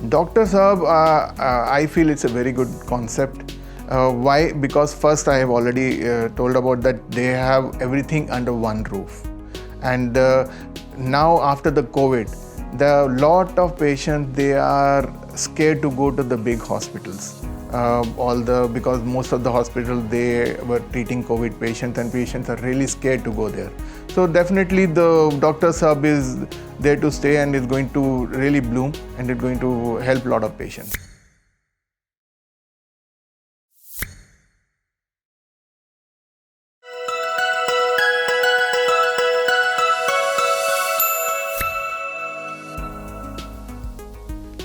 Doctor Saab, I feel it's a very good concept. Why? Because first I have already told about that they have everything under one roof, and now after the COVID, the lot of patients they are scared to go to the big hospitals. Because most of the hospitals they were treating COVID patients and patients are really scared to go there. So definitely the Doctor Saab is there to stay and is going to really bloom and it's going to help a lot of patients.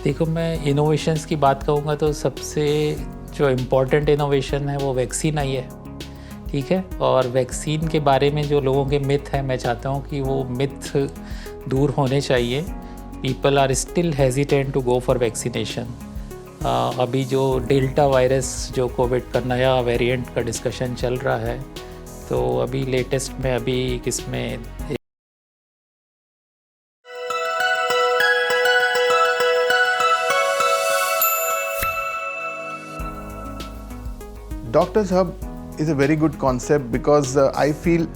देखो, मैं innovations की बात कहूँगा तो सबसे जो important innovation है वो वैक्सीन आई है, ठीक है। और वैक्सीन के बारे में जो लोगों के मिथ हैं, मैं चाहता हूँ कि वो मिथ दूर होने चाहिए। People are still hesitant to go for vaccination. अभी जो डेल्टा वायरस जो कोविड का नया वेरिएंट का डिस्कशन चल रहा है, तो अभी लेटेस्ट में अभी किसमें Doctors Hub is a very good concept because I feel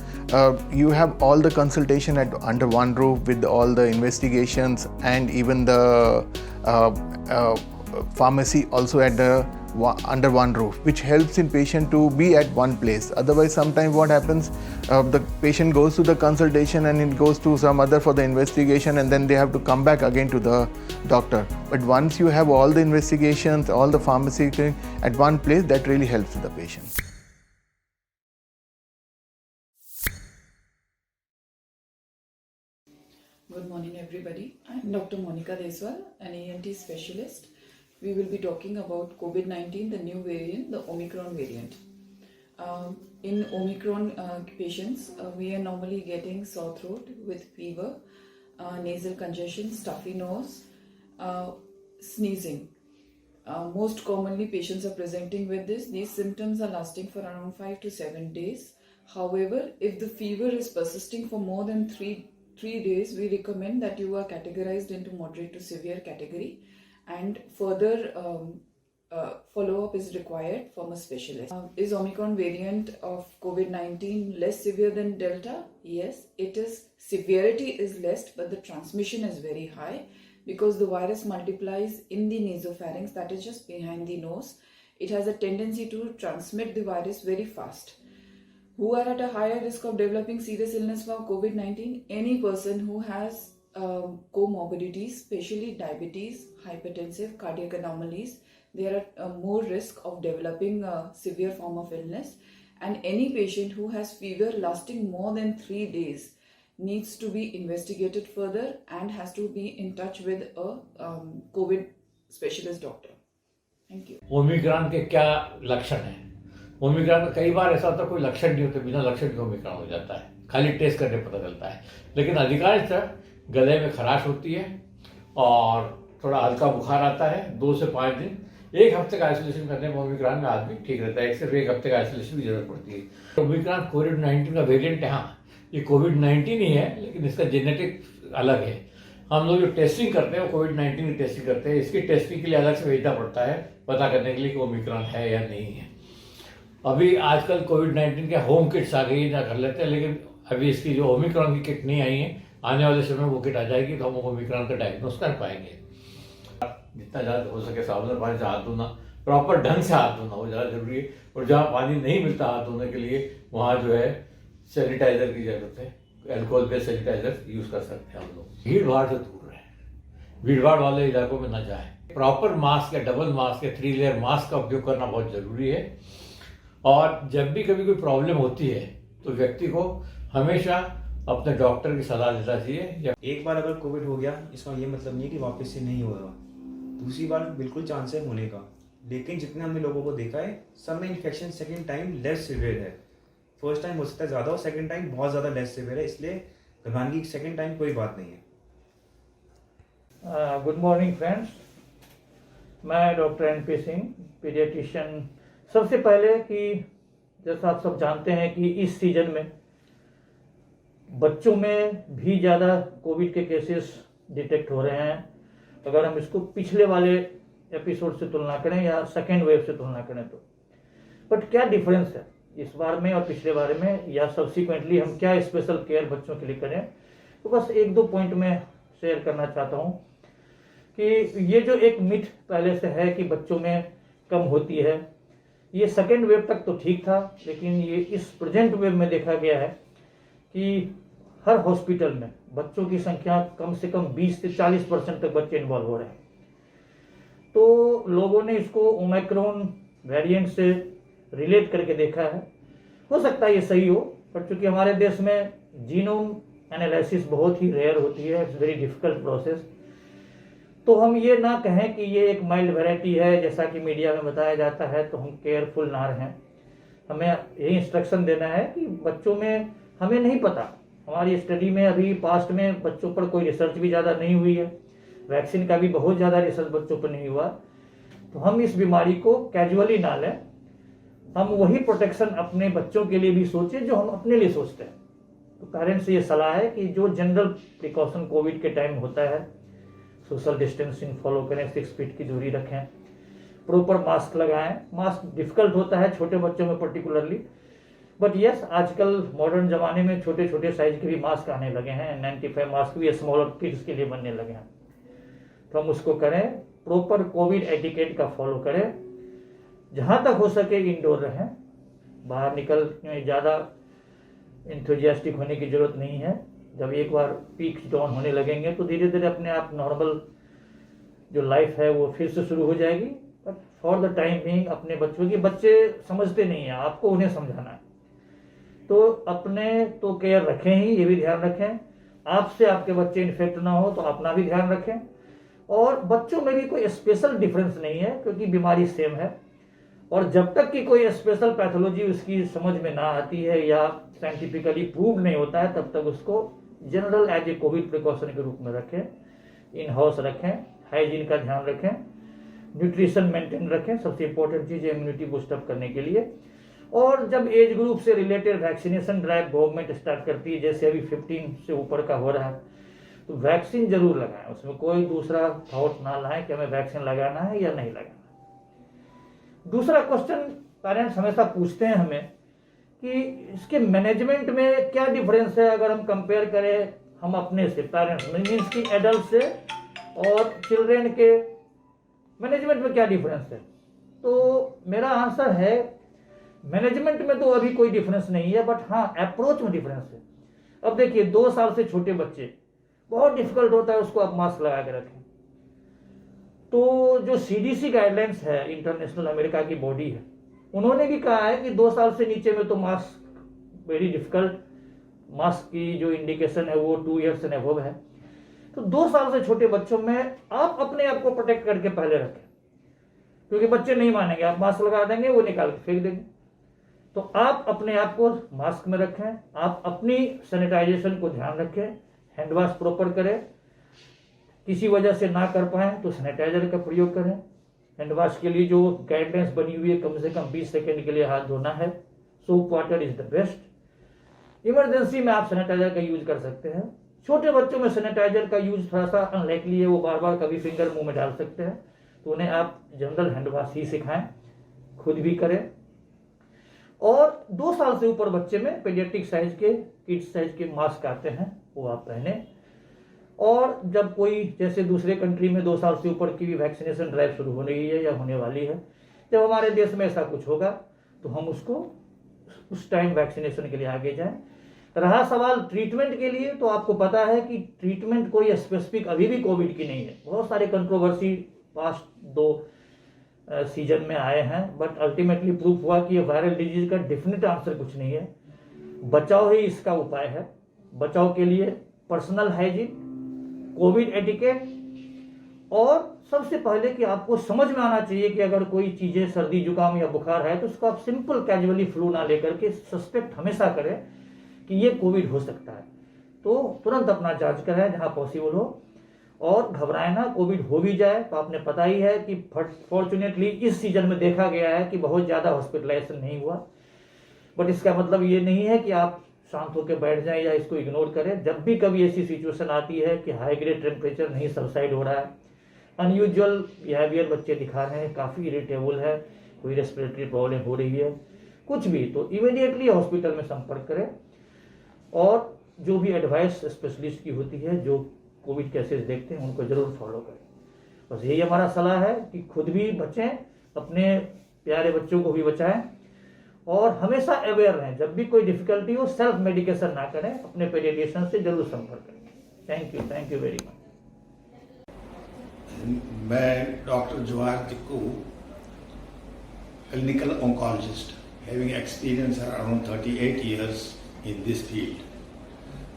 you have all the consultation under one roof with all the investigations and even the pharmacy also under one roof, which helps in patient to be at one place. Otherwise, sometimes what happens, the patient goes to the consultation and it goes to some other for the investigation, and then they have to come back again to the doctor. But once you have all the investigations, all the pharmacy at one place, that really helps the patient. Good morning, everybody. I'm Dr. Monica Deswal, an ENT specialist. We will be talking about COVID-19, the new variant, the Omicron variant. In Omicron patients, we are normally getting sore throat with fever, nasal congestion, stuffy nose, sneezing. Most commonly, patients are presenting with this. These symptoms are lasting for around 5 to 7 days. However, if the fever is persisting for more than three days, we recommend that you are categorized into moderate to severe category, and further follow-up is required from a specialist. Is Omicron variant of COVID-19 less severe than Delta? Yes, it is. Severity is less, but the transmission is very high because the virus multiplies in the nasopharynx, that is just behind the nose. It has a tendency to transmit the virus very fast. Who are at a higher risk of developing serious illness for COVID-19? Any person who has comorbidities, especially diabetes, hypertensive, cardiac anomalies, they are at more risk of developing a severe form of illness. And any patient who has fever lasting more than 3 days needs to be investigated further and has to be in touch with a COVID specialist doctor. Thank you. Omicron के क्या लक्षण हैं? Omicron का कई बार ऐसा होता है कोई लक्षण नहीं होते, बिना लक्षण के ओमिक्रॉन हो जाता है, खाली टेस्ट करने पता चलता है। लेकिन अधिकांशतः गले में खराश होती है और थोड़ा हल्का बुखार आता है। 2 से 5 दिन, 1 हफ्ते का आइसोलेशन करने में ओमिक्रॉन में आदमी ठीक रहता है। सिर्फ 1 हफ्ते का आइसोलेशन की जरूरत पड़ती है। ओमिक्रॉन कोविड-19 का वेरिएंट है। हाँ, ये कोविड-19 ही है, लेकिन इसका जेनेटिक अलग है। हम लोग जो टेस्टिंग करते हैं वो कोविड-19 की टेस्टिंग करते हैं। इसकी टेस्टिंग के लिए अलग से भेजना पड़ता है, पता करने के लिए कि ओमिक्रॉन है या नहीं है। अभी आजकल कोविड-19 के होम किट्स आ गई ना, कर लेते हैं, लेकिन अभी इसकी जो ओमिक्रॉन की किट नहीं आई है, आने वाले समय वो किट आ जाएगी तो हम ओमिक्रॉन का डायग्नोस कर पाएंगे। जितना ज़्यादा हो सके साबुन पानी से हाथ धोना, प्रॉपर ढंग से हाथ धोना वो ज़्यादा जरूरी है। और जहाँ पानी नहीं मिलता हाथ धोने के लिए, वहाँ जो है सैनिटाइजर की जरूरत है। एल्कोहल बेस्ड सैनिटाइजर यूज कर सकते हैं हम लोग। भीड़ भाड़ से दूर रहें, भीड़ भाड़ वाले इलाकों में न जाएं। प्रॉपर मास्क या डबल मास्क या 3 लेयर मास्क का उपयोग करना बहुत जरूरी है। और जब भी कभी कोई प्रॉब्लम होती है तो व्यक्ति को हमेशा अपने डॉक्टर की सलाह लेना चाहिए। एक बार अगर कोविड हो गया, इसका ये मतलब नहीं है कि वापस से नहीं होगा। दूसरी बार बिल्कुल चांस है होने का, लेकिन जितने हमने लोगों को देखा है, सब में infection second time less severe है। फर्स्ट टाइम हो सकता है ज़्यादा हो, सेकेंड टाइम बहुत ज़्यादा लेस सिवियर है, इसलिए घबराने की सेकेंड टाइम कोई बात नहीं है। गुड मॉर्निंग फ्रेंड्स, मैं डॉक्टर एनपी सिंह, पीडियाट्रिशियन। सबसे पहले कि जैसा आप सब जानते हैं कि इस सीजन में बच्चों में भी ज़्यादा कोविड के केसेस डिटेक्ट हो रहे हैं। अगर हम इसको पिछले वाले एपिसोड से तुलना करें या सेकेंड वेव से तुलना करें तो। बट क्या डिफरेंस है इस बार में और पिछले बार में, या सब्सिक्वेंटली हम क्या स्पेशल केयर बच्चों के लिए करें, तो बस एक दो पॉइंट में शेयर करना चाहता हूँ कि ये जो एक मिथ पहले से है कि बच्चों में कम होती है, ये सेकेंड वेव तक तो ठीक था, लेकिन ये इस प्रेजेंट वेव में देखा गया है कि हर हॉस्पिटल में बच्चों की संख्या कम से कम 20 से 40% तक बच्चे इन्वॉल्व हो रहे हैं। तो लोगों ने इसको ओमिक्रॉन वेरिएंट से रिलेट करके देखा है। हो सकता है ये सही हो, पर चूंकि हमारे देश में जीनोम एनालिसिस बहुत ही रेयर होती है, इट्स वेरी डिफिकल्ट प्रोसेस, तो हम ये ना कहें कि ये एक माइल्ड वैरायटी है जैसा कि मीडिया में बताया जाता है, तो हम केयरफुल ना रहें। हमें यही इंस्ट्रक्शन देना है कि बच्चों में हमें नहीं पता, हमारी स्टडी में अभी पास्ट में बच्चों पर कोई रिसर्च भी ज़्यादा नहीं हुई है, वैक्सीन का भी बहुत ज़्यादा रिसर्च बच्चों पर नहीं हुआ, तो हम इस बीमारी को कैजुअली ना लें। हम वही प्रोटेक्शन अपने बच्चों के लिए भी सोचें जो हम अपने लिए सोचते हैं। तो पेरेंट्स से ये सलाह है कि जो जनरल प्रिकॉशन कोविड के टाइम होता है, सोशल डिस्टेंसिंग फॉलो करें, 6 फीट की दूरी रखें, प्रॉपर मास्क लगाएं। मास्क डिफिकल्ट होता है छोटे बच्चों में पर्टिकुलरली, बट यस आजकल मॉडर्न जमाने में छोटे छोटे साइज के भी मास्क आने लगे हैं, 95 मास्क भी स्मॉलर किड्स के लिए बनने लगे हैं, तो हम उसको करें। प्रॉपर कोविड एटिकेट का फॉलो करें, जहाँ तक हो सके इंडोर रहें, बाहर निकल ज़्यादा इंथुजियास्टिक होने की जरूरत नहीं है। जब एक बार पीक डाउन होने लगेंगे तो धीरे धीरे अपने आप नॉर्मल जो लाइफ है वो फिर से शुरू हो जाएगी। But for the time being अपने बच्चों की, बच्चे समझते नहीं है, आपको उन्हें समझाना है, तो अपने तो केयर रखें ही, ये भी ध्यान रखें आपसे आपके बच्चे इन्फेक्ट ना हो, तो अपना भी ध्यान रखें। और बच्चों में भी कोई स्पेशल डिफरेंस नहीं है क्योंकि बीमारी सेम है, और जब तक कि कोई स्पेशल पैथोलॉजी उसकी समझ में ना आती है या साइंटिफिकली प्रूव नहीं होता है, तब तक उसको general as a covid precaution के रूप में रखें, इन हाउस रखें, हाइजीन का ध्यान रखें, न्यूट्रिशन मेंटेन रखें, सबसे इंपॉर्टेंट चीज़ है इम्यूनिटी बूस्टअप करने के लिए। और जब एज ग्रुप से related vaccination drive government start करती है, जैसे अभी 15 से ऊपर का हो रहा है, तो वैक्सीन जरूर लगाएं, उसमें कोई दूसरा थॉट ना लाएं कि हमें वैक्सीन लगाना है या नहीं लगाना। दूसरा क्वेश्चन पेरेंट्स हमेशा पूछते हैं हमें कि इसके मैनेजमेंट में क्या डिफरेंस है अगर हम कंपेयर करें हम अपने से, पेरेंट्स मीन्स की एडल्ट से और चिल्ड्रेन के मैनेजमेंट में क्या डिफरेंस है। तो मेरा आंसर है मैनेजमेंट में तो अभी कोई डिफरेंस नहीं है, बट हाँ अप्रोच में डिफरेंस है। अब देखिए 2 साल से छोटे बच्चे, बहुत डिफिकल्ट होता है उसको आप मास्क लगा के रखें। तो जो CDC गाइडलाइंस है, इंटरनेशनल अमेरिका की बॉडी है, उन्होंने भी कहा है कि 2 साल से नीचे में तो मास्क वेरी डिफिकल्ट, मास्क की जो इंडिकेशन है वो 2 ईयर्स एंड अबव है। तो 2 साल से छोटे बच्चों में आप अपने आप को प्रोटेक्ट करके पहले रखें, क्योंकि बच्चे नहीं मानेंगे, आप मास्क लगा देंगे वो निकाल के फेंक देंगे। तो आप अपने आप को मास्क में रखें, आप अपनी सैनिटाइजेशन को ध्यान रखें, हैंड वॉश प्रॉपर करें, किसी वजह से ना कर पाए तो सैनिटाइजर का प्रयोग करें। हैंड वॉश के लिए जो गाइडलाइंस बनी हुई है, कम से कम 20 सेकेंड के लिए हाथ धोना है, soap water is the best. Emergency में आप सैनिटाइजर का यूज कर सकते हैं। छोटे बच्चों में सैनिटाइजर का यूज थोड़ा सा अनलाइकली है, वो बार बार कभी फिंगर मुंह में डाल सकते हैं, तो उन्हें आप जनरल हैंड वॉश ही सिखाएं, खुद भी करें। और 2 साल से ऊपर बच्चे में पीडियाट्रिक साइज के, किड्स साइज के मास्क आते हैं, वो आप पहने। और जब कोई, जैसे दूसरे कंट्री में 2 साल से ऊपर की भी वैक्सीनेशन ड्राइव शुरू हो रही है या होने वाली है, जब हमारे देश में ऐसा कुछ होगा तो हम उसको उस टाइम वैक्सीनेशन के लिए आगे जाएं। रहा सवाल ट्रीटमेंट के लिए, तो आपको पता है कि ट्रीटमेंट कोई स्पेसिफिक अभी भी कोविड की नहीं है। बहुत सारे कंट्रोवर्सी पास्ट 2 सीजन में आए हैं, बट अल्टीमेटली प्रूफ हुआ कि ये वायरल डिजीज का डेफिनेट आंसर कुछ नहीं है, बचाव ही इसका उपाय है। बचाव के लिए पर्सनल हाइजीन, कोविड एटिकेट, और सबसे पहले कि आपको समझ में आना चाहिए कि अगर कोई चीजें सर्दी जुकाम या बुखार है तो उसको आप सिंपल कैजुअली फ्लू ना लेकर के सस्पेक्ट हमेशा करें कि ये कोविड हो सकता है, तो तुरंत अपना जांच कराएं जहां पॉसिबल हो, और घबराए ना। कोविड हो भी जाए तो आपने पता ही है कि फॉर्चुनेटली इस सीजन में देखा गया है कि बहुत ज़्यादा हॉस्पिटलाइजेशन नहीं हुआ, बट इसका मतलब ये नहीं है कि आप शांत होकर बैठ जाएं या इसको इग्नोर करें। जब भी कभी ऐसी सिचुएशन आती है कि हाई ग्रेड टेम्परेचर नहीं सबसाइड हो रहा है अनयूजुअल बिहेवियर बच्चे दिखा रहे हैं, काफ़ी इरिटेबल है, कोई रेस्पिरेटरी प्रॉब्लम हो रही है, कुछ भी, तो इमीडिएटली हॉस्पिटल में संपर्क करें और जो भी एडवाइस स्पेशलिस्ट की होती है, जो कोविड केसेस देखते हैं, उनको ज़रूर फॉलो करें। बस यही हमारा सलाह है कि खुद भी बचें, अपने प्यारे बच्चों को भी बचाएं और हमेशा अवेयर रहें। जब भी कोई डिफिकल्टी हो, सेल्फ मेडिकेशन ना करें, अपने पेडियाट्रिशियन से जरूर संपर्क करें। Thank you very much. मैं doctor Jawahar Tikku, clinical oncologist, having experience around 38 years in this field,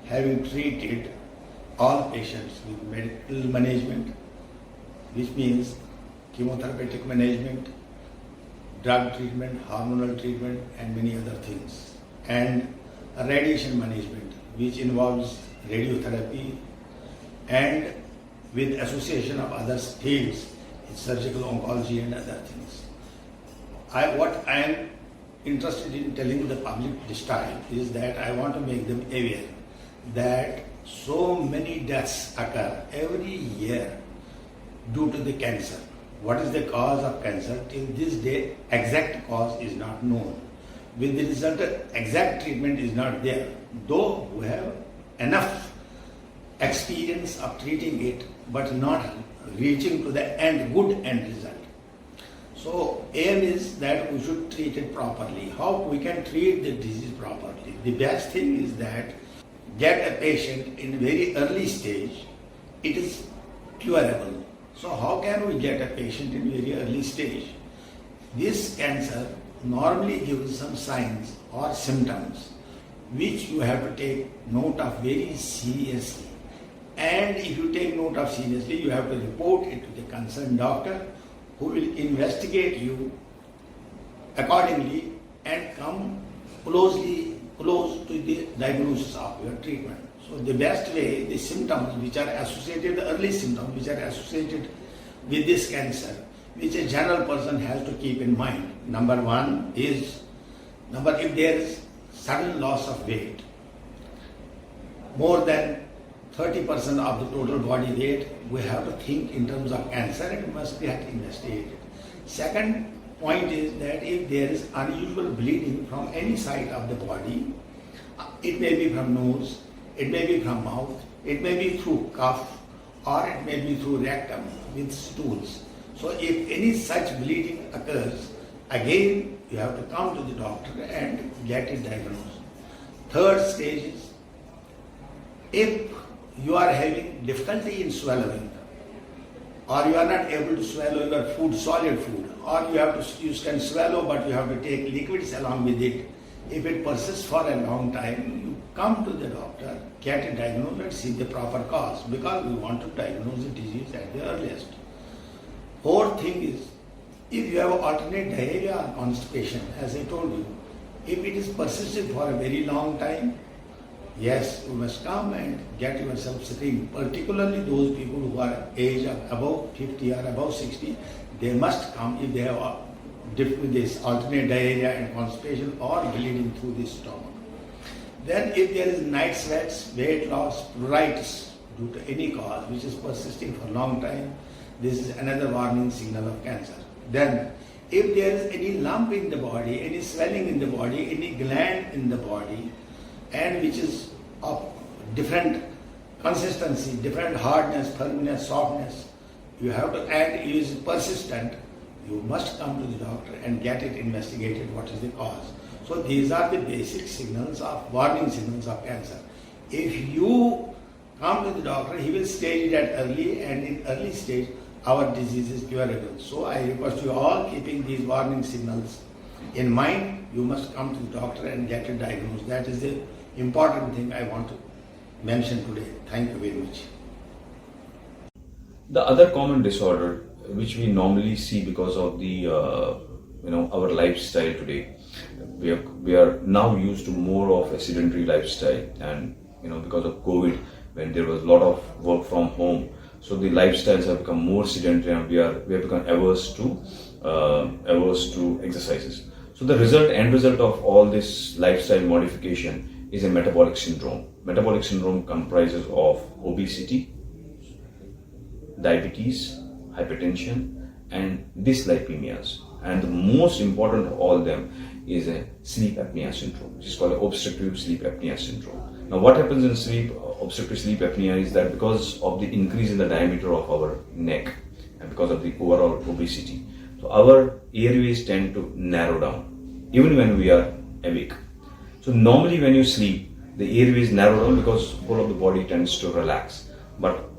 having treated all patients with medical management, which means chemotherapeutic management, drug treatment, hormonal treatment, and many other things, and radiation management, which involves radiotherapy, and with association of other fields, surgical oncology and other things. What I am interested in telling the public this time is that I want to make them aware that so many deaths occur every year due to the cancer. What is the cause of cancer? Till this day, exact cause is not known. With the result, exact treatment is not there. Though we have enough experience of treating it, but not reaching to the good end result. So aim is that we should treat it properly. How we can treat the disease properly? The best thing is that get a patient in very early stage, it is curable. So how can we get a patient in very early stage? This cancer normally gives some signs or symptoms which you have to take note of very seriously. And if you take note of seriously, you have to report it to the concerned doctor, who will investigate you accordingly and come close to the diagnosis of your treatment. So the best way, the symptoms which are associated, the early symptoms which are associated with this cancer, which a general person has to keep in mind. Number one is, if there is sudden loss of weight, more than 30% of the total body weight, we have to think in terms of cancer and it must be investigated. Second point is that if there is unusual bleeding from any side of the body, it may be from nose, it may be from mouth, it may be through cough, or it may be through rectum with stools. So if any such bleeding occurs, again you have to come to the doctor and get it diagnosed. Third stage is, if you are having difficulty in swallowing, or you are not able to swallow your food, solid food, or you can swallow but you have to take liquids along with it. If it persists for a long time, you come to the doctor, get it diagnosed and see the proper cause, because we want to diagnose the disease at the earliest. Fourth thing is, if you have alternate diarrhea or constipation, as I told you, if it is persistent for a very long time, yes, you must come and get yourself screened. Particularly those people who are age of above 50 or above 60, they must come if they have this alternate diarrhea and constipation or bleeding through the stomach. Then if there is night sweats, weight loss, pruritus due to any cause which is persisting for a long time, this is another warning signal of cancer. Then if there is any lump in the body, any swelling in the body, any gland in the body, and which is of different consistency, different hardness, firmness, softness, you have to, and it is persistent, you must come to the doctor and get it investigated what is the cause. So these are the basic signals of, warning signals of cancer. If you come to the doctor, he will stage it at early, and in early stage our disease is curable. So I request you all, keeping these warning signals in mind, you must come to the doctor and get it diagnosed. That is the important thing I want to mention today. Thank you very much. The other common disorder which we normally see because of the our lifestyle today, we are now used to more of a sedentary lifestyle, and because of COVID, when there was a lot of work from home, so the lifestyles have become more sedentary and we have become averse to exercises. So the end result of all this lifestyle modification is a metabolic syndrome. Metabolic syndrome comprises of obesity, diabetes, hypertension, and dyslipidemias. And the most important of all them is a sleep apnea syndrome, which is called obstructive sleep apnea syndrome. Now, what happens in obstructive sleep apnea is that because of the increase in the diameter of our neck and because of the overall obesity, so our airways tend to narrow down even when we are awake. So normally when you sleep, the airways narrow down because whole of the body tends to relax. But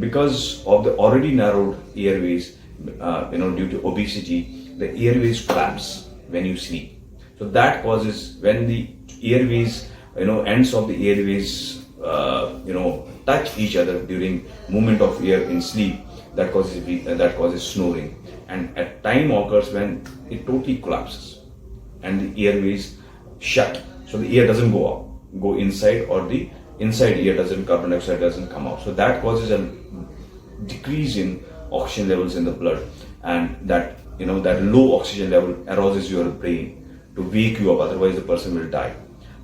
because of the already narrowed airways, due to obesity, the airways collapse when you sleep. So that causes, when the airways, ends of the airways, touch each other during movement of air in sleep, that causes snoring. And a time occurs when it totally collapses and the airways shut. So the air doesn't go inside, or the inside air carbon dioxide doesn't come out. So that causes a decrease in oxygen levels in the blood, and that low oxygen level arouses your brain to wake you up, otherwise the person will die.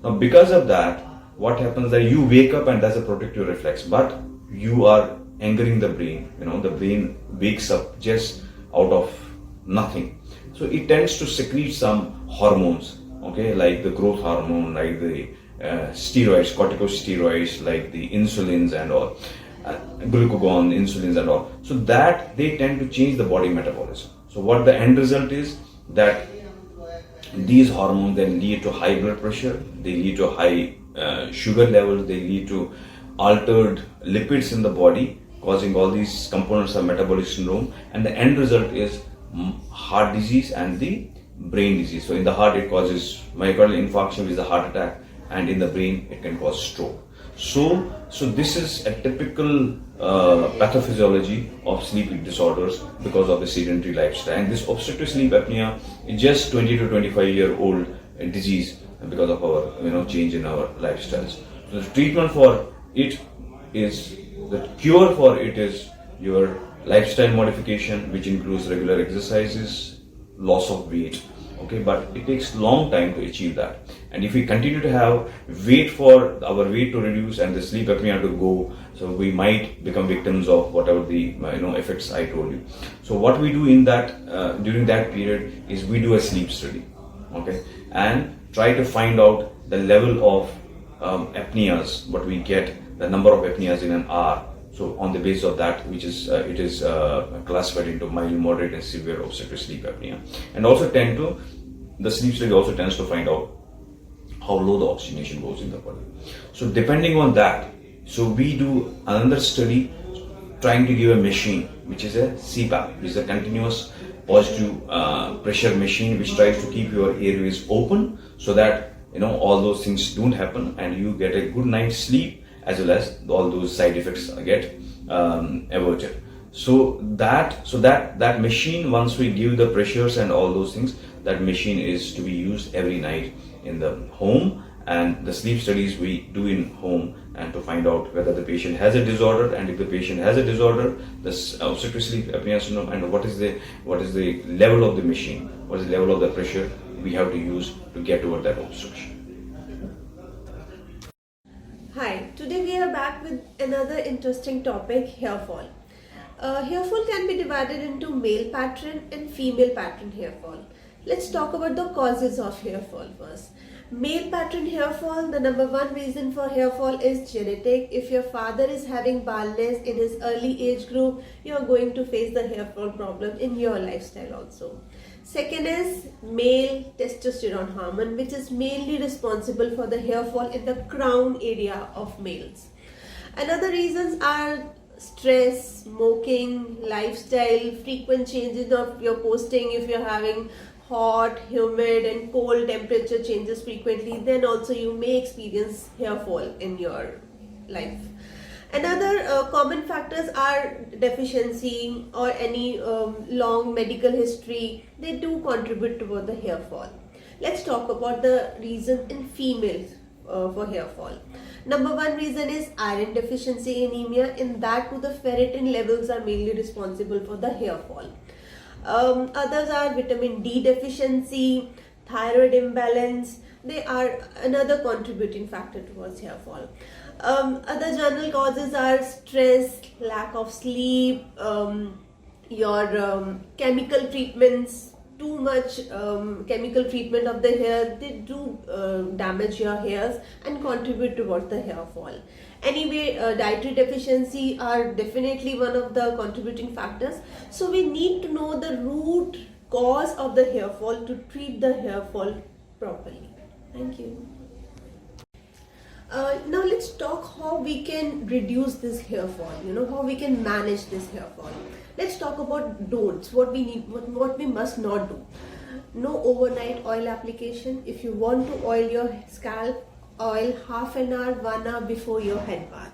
Now because of that, what happens that you wake up and that's a protective reflex, but you are angering the brain. The brain wakes up just out of nothing. So it tends to secrete some hormones, like the growth hormone, like the steroids, corticosteroids, like the insulins and all, glucagon, insulins and all. So that they tend to change the body metabolism. So what the end result is that these hormones then lead to high blood pressure, they lead to high sugar levels, they lead to altered lipids in the body, causing all these components of metabolic syndrome, and the end result is heart disease and the brain disease. So in the heart it causes myocardial infarction, which is a heart attack, and in the brain it can cause stroke. So this is a typical pathophysiology of sleep disorders because of the sedentary lifestyle. And this obstructive sleep apnea is just 20 to 25-year-old disease because of our change in our lifestyles. So the treatment for it is, the cure for it is your lifestyle modification, which includes regular exercises, loss of weight. But it takes long time to achieve that. And if we continue to wait for our weight to reduce and the sleep apnea to go, so we might become victims of whatever the effects I told you. So what we do in that during that period is we do a sleep study, and try to find out the level of apneas, what we get, the number of apneas in an hour. So on the basis of that, which is it is classified into mild, moderate, and severe obstructive sleep apnea. And also the sleep study also tends to find out how low the oxygenation goes in the body. So depending on that, so we do another study trying to give a machine, which is a CPAP, which is a continuous positive pressure machine, which tries to keep your airways open so that all those things don't happen and you get a good night's sleep, as well as all those side effects get averted. So that machine, once we give the pressures and all those things, that machine is to be used every night in the home. And the sleep studies we do in home, and to find out whether the patient has a disorder, and if the patient has a disorder, this obstructive sleep apnea syndrome, and what is the level of the machine, what is the level of the pressure we have to use to get over that obstruction. Hi, today we are back with another interesting topic, hair fall. Hair fall can be divided into male pattern and female pattern hair fall. Let's talk about the causes of hair fall first. Male pattern hair fall, the number one reason for hair fall is genetic. If your father is having baldness in his early age group, you are going to face the hair fall problem in your lifestyle also. Second is male testosterone hormone, which is mainly responsible for the hair fall in the crown area of males. Another reasons are stress, smoking, lifestyle, frequent changes of your posting. If you're having hot, humid and cold temperature changes frequently, then also you may experience hair fall in your life. Another common factors are deficiency or any long medical history. They do contribute toward the hair fall. Let's talk about the reason in females for hair fall. Number one reason is iron deficiency anemia. In that too, the ferritin levels are mainly responsible for the hair fall. Others are vitamin D deficiency, thyroid imbalance. They are another contributing factor towards hair fall. Other general causes are stress, lack of sleep, your chemical treatments, too much chemical treatment of the hair, they do damage your hairs and contribute towards the hair fall. Anyway, dietary deficiency are definitely one of the contributing factors. So we need to know the root cause of the hair fall to treat the hair fall properly. Thank you. Now let's talk how we can reduce this hair fall, how we can manage this hair fall. Let's talk about don'ts, what we need, what we must not do. No overnight oil application. If you want to oil your scalp, oil half an hour, 1 hour before your head bath.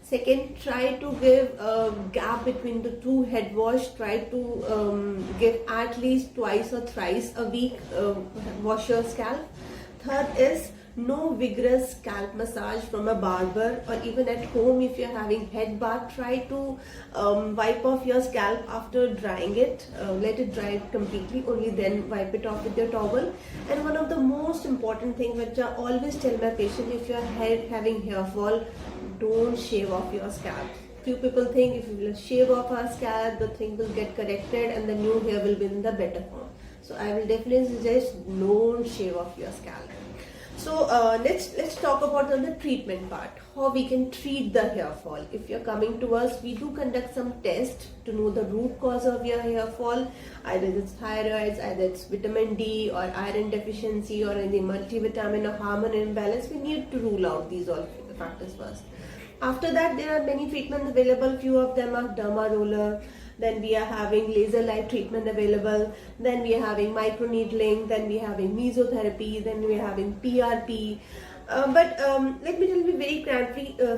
Second, try to give a gap between the two head wash. Try to give at least twice or thrice a week wash your scalp. Third is no vigorous scalp massage from a barber, or even at home if you're having head bath, try to wipe off your scalp after drying it. Let it dry completely, only then wipe it off with your towel. And one of the most important things which I always tell my patient, if you're having hair fall, don't shave off your scalp. Few people think if we will shave off our scalp, the thing will get corrected and the new hair will be in the better form. So I will definitely suggest don't shave off your scalp. So let's talk about the treatment part, how we can treat the hair fall. If you're coming to us, we do conduct some tests to know the root cause of your hair fall. Either it's thyroid, either it's vitamin D or iron deficiency or any multivitamin or hormone imbalance. We need to rule out these all factors first. After that, there are many treatments available. Few of them are derma roller. Then we are having laser light treatment available. Then we are having microneedling. Then we are having mesotherapy. Then we are having PRP. But let me tell you very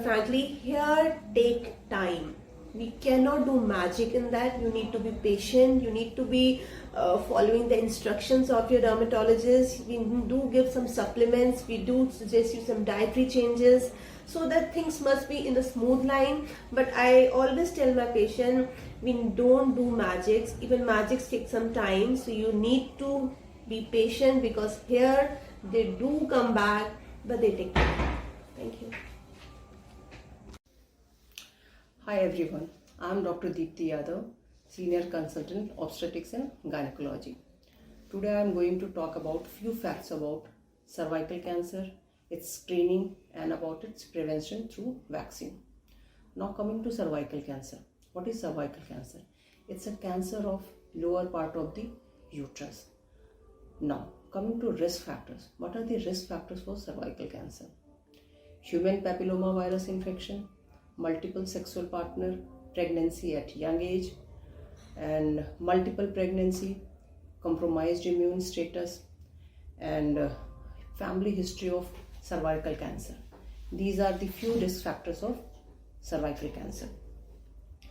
frankly, hair take time. We cannot do magic in that. You need to be patient. You need to be following the instructions of your dermatologist. We do give some supplements. We do suggest you some dietary changes so that things must be in a smooth line. But I always tell my patient, we don't do magics. Even magics take some time. So you need to be patient because hair, they do come back, but they take time. Thank you. Hi everyone, I am Dr. Deepti Yadav, Senior Consultant Obstetrics and Gynecology. Today I am going to talk about few facts about cervical cancer, its screening and about its prevention through vaccine. Now coming to cervical cancer. What is cervical cancer? It's a cancer of lower part of the uterus. Now coming to risk factors. What are the risk factors for cervical cancer? Human papilloma virus infection, multiple sexual partner, pregnancy at young age, and multiple pregnancy, compromised immune status, and family history of cervical cancer. These are the few risk factors of cervical cancer.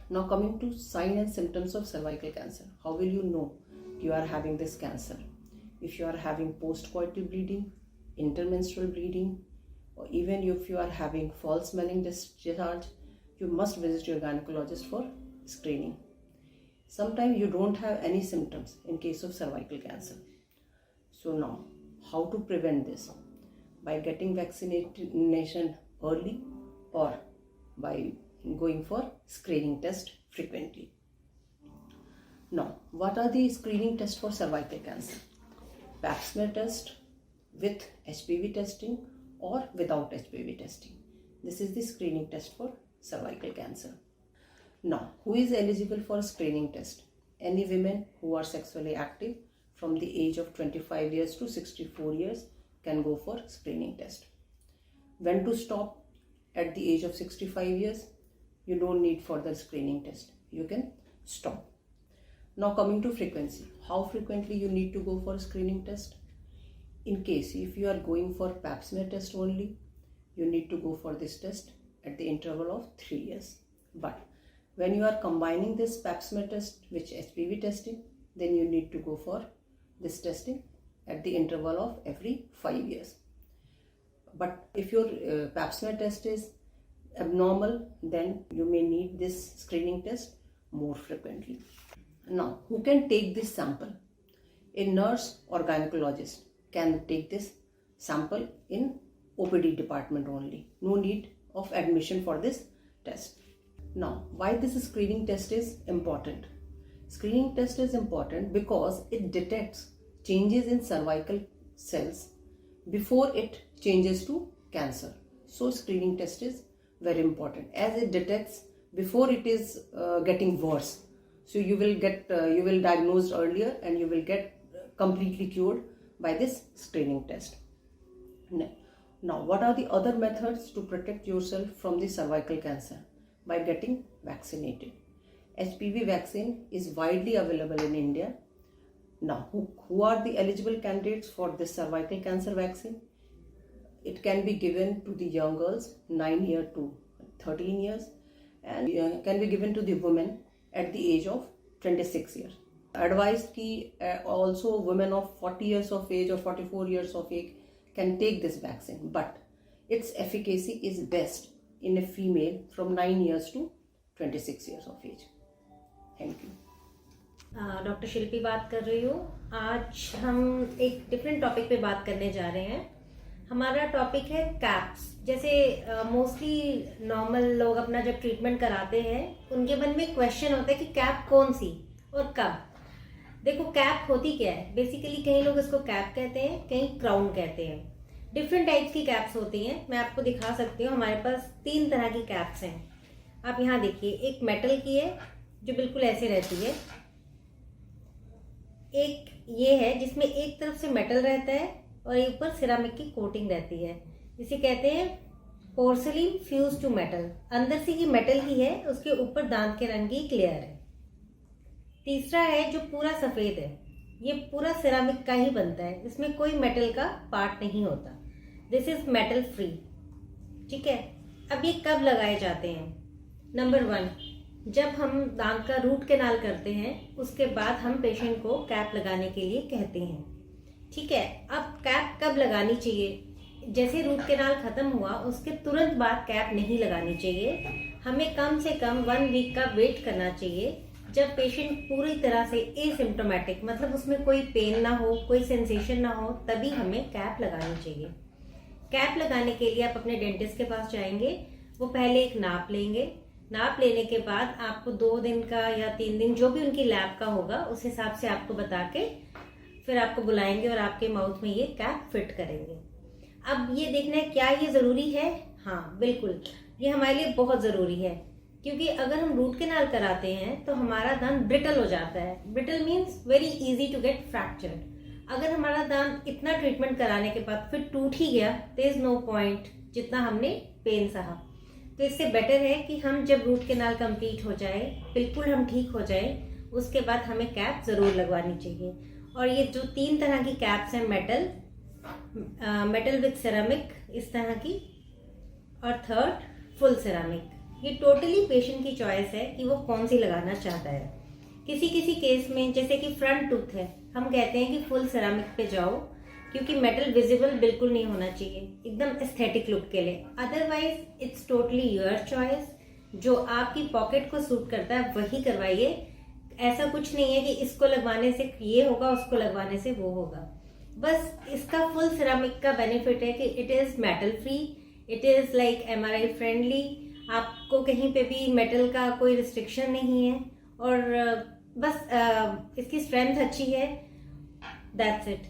Now coming to signs and symptoms of cervical cancer. How will you know you are having this cancer? If you are having postcoital bleeding, intermenstrual bleeding, or even if you are having foul smelling discharge, you must visit your gynecologist for screening. Sometimes you don't have any symptoms in case of cervical cancer. So now, how to prevent this? By getting vaccination early or by going for screening test frequently. Now, what are the screening tests for cervical cancer? Pap smear test with HPV testing or without HPV testing. This is the screening test for cervical cancer. Now, who is eligible for screening test? Any women who are sexually active from the age of 25 years to 64 years can go for screening test. When to stop? At the age of 65 years, you don't need further screening test. You can stop. Now coming to frequency. How frequently you need to go for screening test? In case if you are going for pap smear test only, you need to go for this test at the interval of 3 years. But when you are combining this pap smear test with HPV testing, then you need to go for this testing at the interval of every 5 years. But if your pap smear test is abnormal, then you may need this screening test more frequently. Now, who can take this sample? A nurse or gynecologist can take this sample in OPD department only. No need of admission for this test. Now, why this screening test is important? Screening test is important because it detects changes in cervical cells before it changes to cancer. So screening test is very important as it detects before it is getting worse. So you will diagnose earlier and you will get completely cured by this screening test. Now, what are the other methods to protect yourself from the cervical cancer? By getting vaccinated. HPV vaccine is widely available in India. Now, who are the eligible candidates for this cervical cancer vaccine? It can be given to the young girls 9 years to 13 years and can be given to the women at the age of 26 years. Advised ki also women of 40 years of age or 44 years of age can take this vaccine, but its efficacy is best in a female from 9 years to 26 years of age. Thank you. Doctor Shilpi बात कर रही हूँ। आज हम एक different topic पे बात करने जा रहे हैं। हमारा टॉपिक है कैप्स। जैसे मोस्टली नॉर्मल लोग अपना जब ट्रीटमेंट कराते हैं उनके मन में क्वेश्चन होता है कि कैप कौन सी और कब। देखो कैप होती क्या है, बेसिकली कई लोग इसको कैप कहते हैं, कई क्राउन कहते हैं। डिफरेंट टाइप्स की कैप्स होती हैं। मैं आपको दिखा सकती हूँ, हमारे पास 3 तरह की कैप्स हैं। आप यहाँ देखिए, एक मेटल की है जो बिल्कुल ऐसे रहती है, एक ये है जिसमें एक तरफ से मेटल रहता है और ऊपर सिरामिक की कोटिंग रहती है। इसे कहते हैं पोर्सिलिन फ्यूज टू मेटल। अंदर से ये मेटल ही है, उसके ऊपर दांत के रंग की एक लेयर है। तीसरा है जो पूरा सफेद है, ये पूरा सिरामिक का ही बनता है, इसमें कोई मेटल का पार्ट नहीं होता। This is metal free. ठीक है, अब ये कब लगाए जाते हैं? नंबर 1, जब हम दांत का रूट कैनाल करते हैं उसके बाद हम पेशेंट को कैप लगाने के लिए कहते हैं। ठीक है, अब कैप कब लगानी चाहिए? जैसे रूट कैनाल खत्म हुआ उसके तुरंत बाद कैप नहीं लगानी चाहिए। हमें कम से कम 1 वीक का वेट करना चाहिए, जब पेशेंट पूरी तरह से एसिम्प्टोमेटिक, मतलब उसमें कोई पेन ना हो, कोई सेंसेशन ना हो, तभी हमें कैप लगानी चाहिए। कैप लगाने के लिए आप अपने डेंटिस्ट के पास जाएंगे, वो पहले एक नाप लेंगे। नाप लेने के बाद आपको 2 दिन का या 3 दिन जो भी उनकी लैब का होगा उस हिसाब से आपको बता के फिर आपको बुलाएंगे और आपके माउथ में ये कैप फिट करेंगे। अब ये देखना है क्या ये ज़रूरी है? हाँ बिल्कुल, ये हमारे लिए बहुत ज़रूरी है, क्योंकि अगर हम रूट कैनाल कराते हैं तो हमारा दांत ब्रिटल हो जाता है। Brittle means very easy to get fractured. अगर हमारा दांत इतना ट्रीटमेंट कराने के बाद फिर टूट ही गया, देयर इज नो पॉइंट जितना हमने पेन सहा। तो इससे बेटर है कि हम जब रूट कैनाल कंप्लीट हो जाए, बिल्कुल हम ठीक हो जाए, उसके बाद हमें कैप ज़रूर लगवानी चाहिए। और ये जो 3 तरह की कैप्स हैं, मेटल विद सिरामिक इस तरह की, और थर्ड फुल सिरामिक, ये टोटली पेशेंट की चॉइस है कि वो कौन सी लगाना चाहता है। किसी किसी केस में जैसे कि फ्रंट टूथ है, हम कहते हैं कि फुल सिरामिक पे जाओ, क्योंकि मेटल विजिबल बिल्कुल नहीं होना चाहिए, एकदम एस्थेटिक लुक के लिए। Otherwise it's totally your choice, जो आपकी पॉकेट को सूट करता है वही करवाइए। ऐसा कुछ नहीं है कि इसको लगवाने से ये होगा, उसको लगवाने से वो होगा। बस इसका फुल सिरामिक का बेनिफिट है कि it is metal free, it is like MRI friendly, आपको कहीं पे भी मेटल का कोई रिस्ट्रिक्शन नहीं है, और बस इसकी स्ट्रेंथ अच्छी है। That's it.